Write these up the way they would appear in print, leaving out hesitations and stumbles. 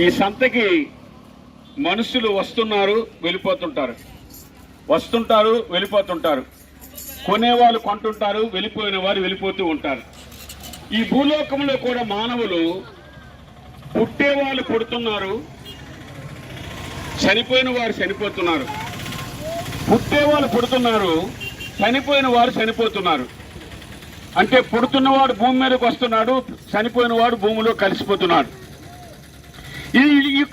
ఈ సంతకి మనుషులు వస్తున్నారు వెళ్ళిపోతుంటారు, వస్తుంటారు వెళ్ళిపోతుంటారు, కొనేవాళ్ళు కొంటుంటారు, వెళ్ళిపోయిన వారు వెళ్ళిపోతూ ఉంటారు. ఈ భూలోకంలో కూడా మానవులు పుట్టేవాళ్ళు పుడుతున్నారు, చనిపోయిన వారు చనిపోతున్నారు. పుట్టేవాళ్ళు పుడుతున్నారు, చనిపోయిన వారు చనిపోతున్నారు. అంటే పుడుతున్నవాడు భూమి మీదకి వస్తున్నాడు, చనిపోయిన వాడు భూమిలో కలిసిపోతున్నాడు.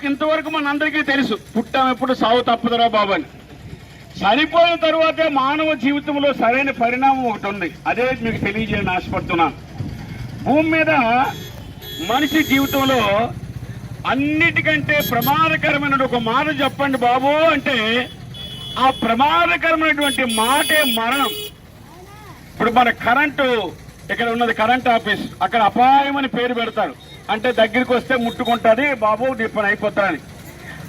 ఇంతవరకు మనందరికీ తెలుసు, పుట్టాం ఎప్పుడు సావు తప్పదురా బాబు అని. చనిపోయిన తరువాతే మానవ జీవితంలో సరైన పరిణామం ఒకటి ఉంది, అదే మీకు తెలియజేయని ఆశపడుతున్నాను. భూమి మీద మనిషి జీవితంలో అన్నిటికంటే ప్రమాదకరమైన ఒక మాట చెప్పండి బాబు అంటే ఆ ప్రమాదకరమైనటువంటి మాటే మరణం. ఇప్పుడు మన కరెంటు ఇక్కడ ఉన్నది కరెంట్ ఆఫీస్, అక్కడ అపాయం అని పేరు పెడతారు. అంటే దగ్గరికి వస్తే ముట్టుకుంటుంది, బాబు నీ పని అయిపోతారని.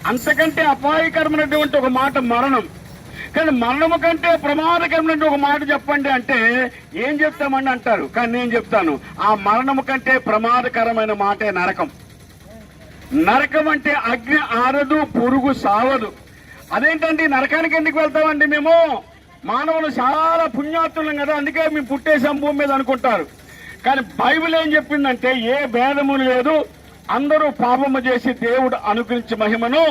అంతకంటే అపాయకరమైనటువంటి ఒక మాట మరణం. కానీ మరణము కంటే ప్రమాదకరమైనటువంటి ఒక మాట చెప్పండి అంటే ఏం చెప్తామండి అంటారు. కానీ నేను చెప్తాను, ఆ మరణము కంటే ప్రమాదకరమైన మాటే నరకం. నరకం అంటే అగ్ని ఆరదు, పురుగు సావదు. అదేంటండి నరకానికి ఎందుకు వెళ్తామండి మేము? మానవులు చాలా పుణ్యాత్తులం కదా, అందుకే మేము పుట్టేసాం భూమి మీద అనుకుంటారు. కానీ బైబిల్ ఏం చెప్పిందంటే ఏ భేదము లేదు, అందరూ పాపము చేసి దేవుడు అనుగ్రహించే మహిమను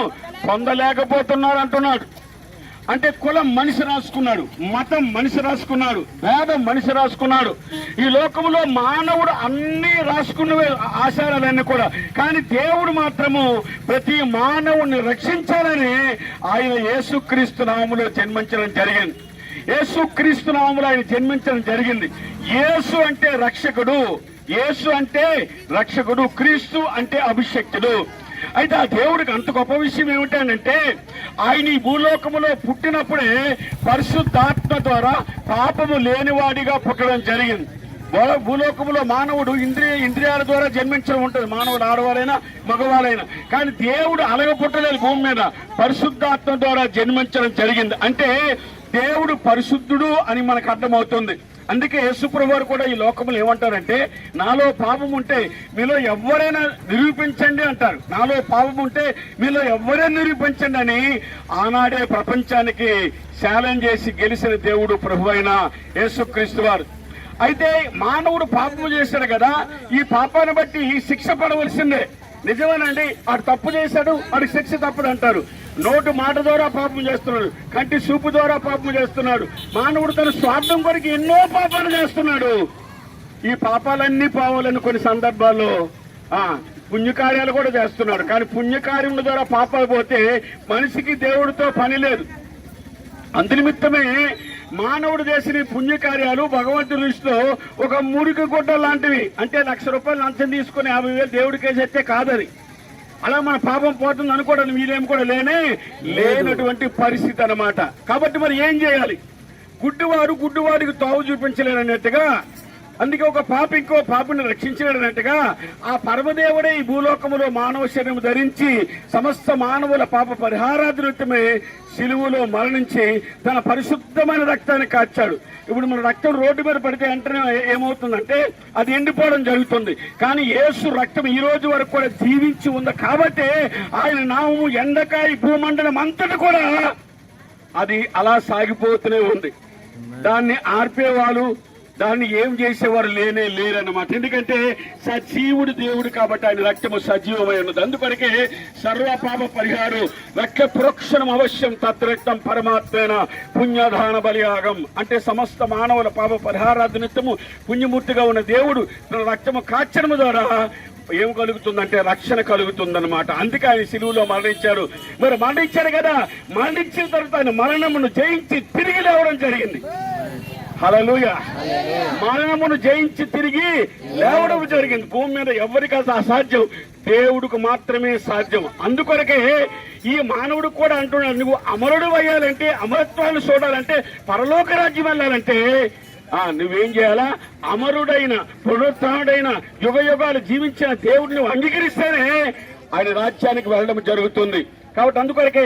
పొందలేకపోతున్నారు అంటున్నాడు. అంటే కులం మనిషి రాసుకున్నాడు, మతం మనిషి రాసుకున్నాడు, భేదం మనిషి రాసుకున్నాడు. ఈ లోకంలో మానవుడు అన్ని రాసుకున్నవే ఆచారాలన్నీ కూడా. కానీ దేవుడు మాత్రము ప్రతి మానవుడిని రక్షించాలని ఆయన యేసుక్రీస్తు నామములో జన్మించడం జరిగింది. యేసుక్రీస్తు నామములో ఆయన జన్మించడం జరిగింది. యేసు అంటే రక్షకుడు, యేసు అంటే రక్షకుడు, క్రీస్తు అంటే అభిషక్తుడు. అయితే ఆ దేవుడికి అంత గొప్ప విషయం ఏమిటంటే ఆయన ఈ భూలోకములో పుట్టినప్పుడే పరిశుద్ధాత్మ ద్వారా పాపము లేనివాడిగా పుట్టడం జరిగింది. భూలోకములో మానవుడు ఇంద్రియాల ద్వారా జన్మించడం ఉంటుంది, మానవుడు ఆడవారైనా మగవాళ్ళైనా. కానీ దేవుడు అలాగ పుట్టలేదు, భూమి మీద పరిశుద్ధాత్మ ద్వారా జన్మించడం జరిగింది. అంటే దేవుడు పరిశుద్ధుడు అని మనకు అర్థమవుతుంది. అందుకే యేసుప్రభు వారు కూడా ఈ లోకములు ఏమంటారంటే నాలో పాపం ఉంటే మీలో ఎవరైనా నిరూపించండి అంటారు. నాలో పాపం ఉంటే మీలో ఎవరైనా నిరూపించండి అని ఆనాడే ప్రపంచానికి ఛాలెంజ్ చేసి గెలిచిన దేవుడు ప్రభు అయిన యేసుక్రీస్తు వారు. అయితే మానవుడు పాపము చేశాడు కదా, ఈ పాపాన్ని బట్టి శిక్ష పడవలసిందే. నిజమేనండి, ఆడు తప్పు చేశాడు, వాడికి శిక్ష తప్పదు అంటారు. నోటు మాట ద్వారా పాపం చేస్తున్నాడు, కంటి చూపు ద్వారా పాపం చేస్తున్నాడు. మానవుడు తన స్వార్థం కొరకు ఎన్నో పాపాలు చేస్తున్నాడు. ఈ పాపాలన్నీ పోవాలని కొన్ని సందర్భాల్లో పుణ్యకార్యాలు కూడా చేస్తున్నాడు. కానీ పుణ్యకార్యముల ద్వారా పాపాలు పోతే మనిషికి దేవుడితో పని లేదు. అందునిమిత్తమే మానవుడు చేసిన పుణ్యకార్యాలు భగవంతుడి దృష్టిలో ఒక మురికి గుడ్డ లాంటివి. అంటే ₹1,00,000 లంచం తీసుకుని 50,000 దేవుడికి వేసేస్తే కాదని. అలా మన పాపం పోతుంది అనుకోవడం వీలేం కూడా లేనటువంటి పరిస్థితి అన్నమాట. కాబట్టి మరి ఏం చేయాలి? గుడ్డివాడికి తావు చూపించలేనట్టుగా, అందుకే ఒక పాపి ఇంకో పాపిని రక్షించలేనట్టుగా ఆ పరమదేవుడే ఈ భూలోకములో మానవ శరీరం ధరించి సమస్త మానవుల పాప పరిహారార్థమే శిలువలో మరణించి తన పరిశుద్ధమైన రక్తాన్ని కార్చాడు. ఇప్పుడు మన రక్తం రోడ్డు మీద పడితే వెంటనే ఏమవుతుందంటే అది ఎండిపోవడం జరుగుతుంది. కానీ యేసు రక్తం ఈ రోజు వరకు కూడా జీవించి ఉంది కాబట్టి ఆయన నామము ఎండకాయ భూమండలం అంతటి కూడా అది అలా సాగిపోతూనే ఉంది. దాన్ని ఆర్పేవాళ్ళు, దాన్ని ఏం చేసేవారు లేరన్నమాట. ఎందుకంటే సజీవుడు దేవుడు కాబట్టి ఆయన రక్తము సజీవమై ఉన్నది. అందుకొరకే సర్వ పాప పరిహారం రక్త ప్రోక్షణం అవశ్యం తత్రక్తం పరమాత్మైన పుణ్యదాన బలియాగం. అంటే సమస్త మానవుల పాప పరిహారార్థ నిత్యము పుణ్యమూర్తిగా ఉన్న దేవుడు తన రక్తము కాచడము ద్వారా ఏం కలుగుతుందంటే రక్షణ కలుగుతుందన్నమాట. అందుకే ఆయన శిలువలో మరణించారు. మరి మరణించారు కదా, మరణించిన తర్వాత ఆయన మరణమును జయించి తిరిగి లేవడం జరిగింది. హల్లెలూయా. మరణమును జయించి తిరిగి లేవడం జరిగింది. భూమి మీద ఎవరికి అసాధ్యం, దేవుడికి మాత్రమే సాధ్యం. అందుకొరకే ఈ మానవుడు కూడా అంటున్నాడు, నువ్వు అమరుడు అయ్యాలంటే, అమరత్వాన్ని చూడాలంటే, పరలోక రాజ్యం వెళ్ళాలంటే నువ్వేం చేయాలా? అమరుడైన పునరుత్థానుడైన యుగ యుగాలు జీవించిన దేవుడిని అంగీకరిస్తేనే ఆయన రాజ్యానికి వెళ్ళడం జరుగుతుంది. కాబట్టి అందుకొరకే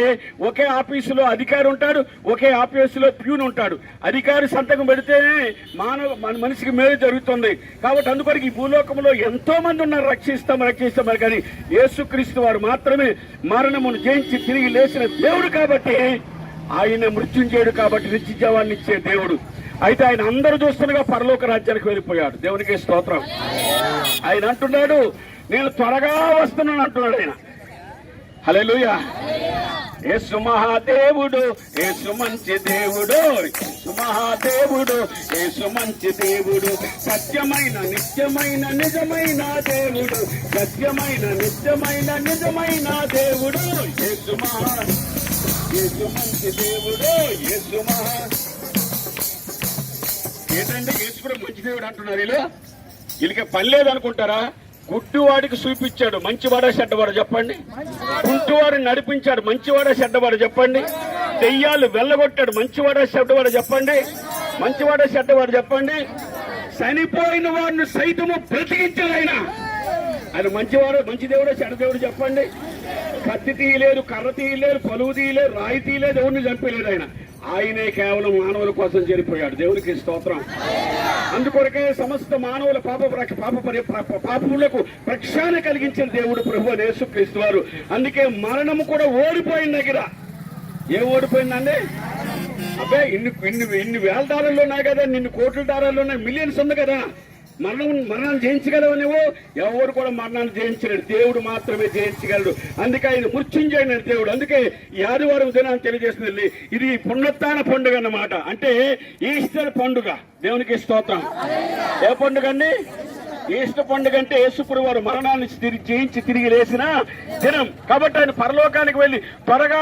ఒకే ఆఫీసులో అధికారి ఉంటాడు, ఒకే ఆఫీసులో ప్యూన్ ఉంటాడు. అధికారి సంతకం పెడితేనే మనిషికి మేలు జరుగుతుంది. కాబట్టి అందుకొరకు ఈ భూలోకంలో ఎంతో మంది ఉన్నారు, రక్షిస్తాం కానీ యేసుక్రీస్తు వారు మాత్రమే మరణమును జయించి తిరిగి లేచిన దేవుడు. కాబట్టి ఆయన మృత్యుంజయుడు, కాబట్టి నిత్యజీవాన్ని ఇచ్చే దేవుడు. అయితే ఆయన అందరూ చూస్తుండగా పరలోక రాజ్యానికి వెళ్ళిపోయాడు. దేవునికి స్తోత్రం. ఆయన అంటున్నాడు, నేను త్వరగా వస్తున్నాను అంటున్నాడు ఆయన. హల్లెలూయా. యేసు మహాదేవుడు, యేసు మంచి దేవుడు, యేసు మహాదేవుడు, యేసు మంచి దేవుడు, సత్యమైన నిత్యమైన నిజమైన దేవుడు, సత్యమైన నిత్యమైన నిజమైన దేవుడు, యేసు మంచి దేవుడు, యేసు ఏంటంటే యేసు కూడా మంచి దేవుడు అంటున్నారు. వీళ్ళకి పని లేదనుకుంటారా? గుడ్డివాడికి చూపించాడు, మంచివాడా చెడ్డవాడు చెప్పండి. గుడ్డివాడిని నడిపించాడు, మంచివాడా చెడ్డవాడు చెప్పండి. దెయ్యాలు వెళ్ళగొట్టాడు, మంచివాడా చెడ్డవాడు చెప్పండి. మంచివాడా చెడ్డవాడు చెప్పండి. చనిపోయిన వాడిని సైతము బ్రతికించాడు ఆయన. ఆయన మంచివాడు, మంచి దేవుడు, చెడ్డ దేవుడు చెప్పండి. కత్తి తీయలేదు, కర్ర తీయలేదు, పలువు తీయలేదు, రాయి తీయలేదు, ఎవరిని చంపలేదు ఆయన. ఆయనే కేవలం మానవుల కోసం చనిపోయాడు. దేవునికి స్తోత్రం. అందుకొరకే సమస్త మానవుల పాపములకు ప్రక్షాళన కలిగించిన దేవుడు ప్రభువు యేసుక్రీస్తు వారు. అందుకే మరణము కూడా ఓడిపోయింది దగ్గర. ఏం ఓడిపోయిందండి? అబ్బే ఇన్ని వేల డాలర్లు ఉన్నాయి కదా, నిన్ను కోట్ల డాలర్లు ఉన్నాయి, మిలియన్స్ ఉంది కదా. మరణాన్ని జయించగలవు నువ్వు? ఎవరు కూడా మరణాన్ని జయించలేడు, దేవుడు మాత్రమే జయించగలడు. అందుకే ఆయన మృత్యుంజయుడైన దేవుడు. అందుకే ఈ ఆదివారం దినాన్ని తెలియజేస్తుంది, ఇది పునరుత్థాన పండుగ అన్నమాట. అంటే ఈస్టర్ పండుగ. దేవునికి స్తోత్రం. ఏ పండుగ అండి? ఈస్టర్ పండుగ అంటే యేసుప్రభువు వారు మరణాన్ని జయించి తిరిగి లేచిన దినం. కాబట్టి ఆయన పరలోకానికి వెళ్లి త్వరగా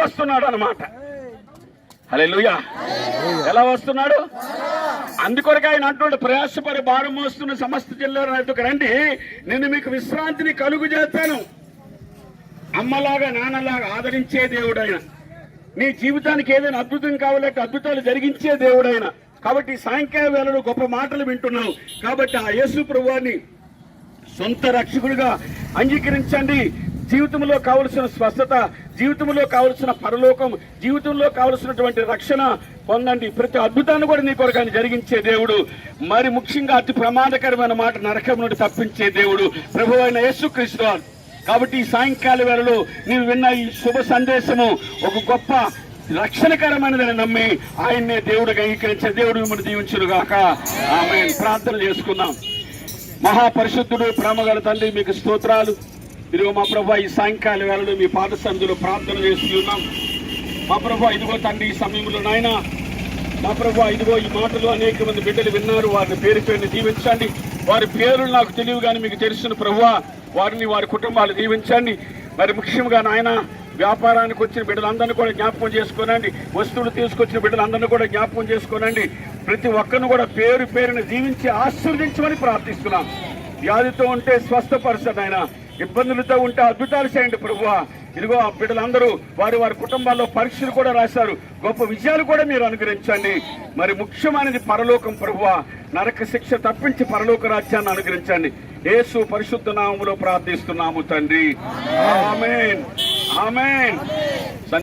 వస్తున్నాడు అన్నమాట. హల్లెలూయా. ఎలా వస్తున్నాడు? అందుకొరకు ఆయన అంటున్నాడు, ప్రయాసపడి భారం మోస్తున్న సమస్త జిల్లాకు రండి, నేను మీకు విశ్రాంతిని కలుగు చేస్తాను. అమ్మలాగా నాన్నలాగా ఆదరించే దేవుడు ఆయన. నీ జీవితానికి ఏదైనా అద్భుతం కావాలంటే అద్భుతాలు జరిగించే దేవుడు ఆయన. కాబట్టి సాయంకాల వేళలో గొప్ప మాటలు వింటున్నాం. కాబట్టి ఆ యేసు ప్రభువాన్ని సొంత రక్షకుడిగా అంగీకరించండి. జీవితంలో కావలసిన స్వస్థత, జీవితంలో కావలసిన పరలోకం, జీవితంలో కావలసినటువంటి రక్షణ పొందండి. ప్రతి అద్భుతాన్ని కూడా నీ కొరకు ఆయన జరిగించే దేవుడు. మరి ముఖ్యంగా అతి ప్రమాదకరమైన మాట, నరకం నుండి తప్పించే దేవుడు ప్రభువు అయిన యేసుక్రీస్తు వారు. కాబట్టి ఈ సాయంకాల వేళలో నీవు విన్న ఈ శుభ సందేశము ఒక గొప్ప రక్షణకరమైనదని నమ్మి ఆయన్నే దేవుడిగా అంగీకరించే దేవుడు మిమ్మల్ని దీవించునుగాక. ఆమేన్. ప్రార్థన చేసుకుందాం. మహాపరిశుద్ధుడు, ప్రేమగల తండ్రి, మీకు స్తోత్రాలు. ఇదిగో మా ప్రభు, ఈ సాయంకాల వేళలో మీ పాద సన్నిధిలో ప్రార్థన చేస్తున్నాం. మా ప్రభు, ఇదిగో తండ్రి, ఈ సమయంలో నాయన మా ప్రభు, ఇదిగో ఈ మాటలు అనేక మంది బిడ్డలు విన్నారు. వారిని పేరుని దీవించండి. వారి పేర్లు నాకు తెలియదు కానీ మీకు తెలుసును ప్రభువా. వారిని, వారి కుటుంబాలు దీవించండి. మరి ముఖ్యంగా నాయన వ్యాపారానికి వచ్చిన బిడ్డలందరినీ కూడా జ్ఞాపకం చేసుకోనండి. వస్తువులు తీసుకొచ్చిన బిడ్డలందరినీ కూడా జ్ఞాపకం చేసుకోనండి. ప్రతి ఒక్కరిని కూడా పేరుని దీవించి ఆశీర్వదించమని ప్రార్థిస్తున్నాం. వ్యాధితో ఉంటే స్వస్థపరచండి ఆయన. ఇబ్బందులతో ఉంటే అద్భుతాలు చేయండి ప్రభువా. ఇదిగో ఆ బిడ్డలందరూ వారి కుటుంబాల్లో పరీక్షలు కూడా రాశారు. గొప్ప విజయాలు కూడా మీరు అనుగ్రహించండి. మరి ముఖ్యమైనది పరలోకం ప్రభువా. నరక శిక్ష తప్పించి పరలోక రాజ్యాన్ని అనుగ్రహించండి. యేసు పరిశుద్ధ నామములో ప్రార్థిస్తున్నాము తండ్రి. ఆమేన్. ఆమేన్.